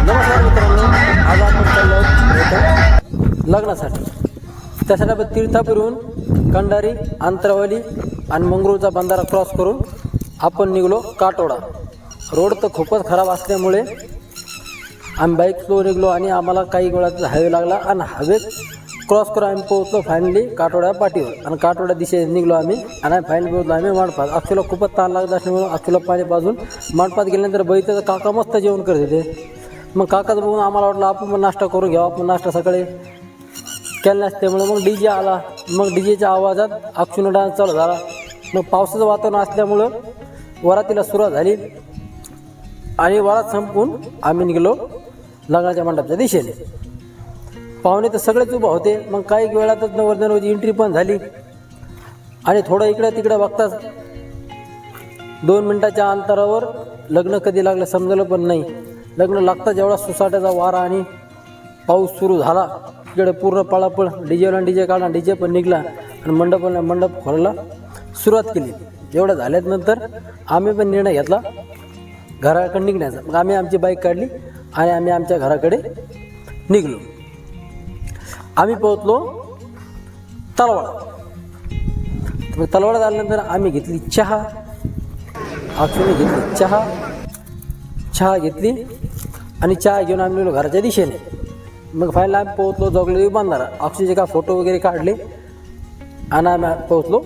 नमस्कार मित्रांनो, आज आपण चाललो आहोत लग्नासाठी. त्यासाठी आपण तीर्थापुरून कंडारी, अंतरावली आणि मंगरूळचा बंधारा क्रॉस करून आपण निघलो काटोडा. रोड तर खूपच खराब असल्यामुळे आम्ही बाईक स्लो निघलो आणि आम्हाला काही वेळात हायवे लागला आणि हायवे क्रॉस करून आम्ही पोहोचलो फायनली काटोड्या पाठीवर. आणि काटोड्या दिशेने निघलो आम्ही आणि फायनली पोहोचलो आम्ही मांडपात. अक्षूला खूपच ताण लागत असल्यामुळे अक्षूला पाणी पाजून मांडपात गेल्यानंतर बघितलं तर काका मस्त जेवण करत होते. मग काकाचं बघून आम्हाला वाटलं आपण पण नाश्ता करून घ्यावा. आपण नाश्ता सकाळी केला नसल्यामुळे मग DJ आला. मग DJच्या आवाजात अक्षूनं डान्स चालू झाला. मग पावसाचं वातावरण असल्यामुळं वरातीला सुरुवात झाली आणि वरात संपून आम्ही निघलो लग्नाच्या मंडपाच्या दिशेने. पाहुणे तर सगळेच उभा होते. मग काही वेळातच नवरदेवाची एंट्री पण झाली आणि थोडं इकडं तिकडं बघताच 2 मिनिटाच्या अंतरावर लग्न कधी लागलं समजलं पण नाही. लग्न लागता जेवढा सुसाट्याचा वारा आणि पाऊस सुरू झाला इकडे पूर्ण पळापळ. DJ काढला, DJ पण निघला आणि मंडप खोलायला सुरुवात केली. एवढं झाल्यानंतर आम्ही पण निर्णय घेतला घराकडे निघण्याचा. मग आम्ही आमची बाईक काढली आणि आम्ही आमच्या घराकडे निघलो. आम्ही पोहोचलो तलवाडा. मग तलवाडा झाल्यानंतर आम्ही घेतली चहा. अक्षूने घेतली चहा घेतली आणि चहा घेऊन आम्ही गेलो घराच्या दिशेने. मग फायनल आम्ही पोहोचलो जोगलेवी बंधारा. अक्षूचे का फोटो वगैरे काढले आणि आम्ही पोहोचलो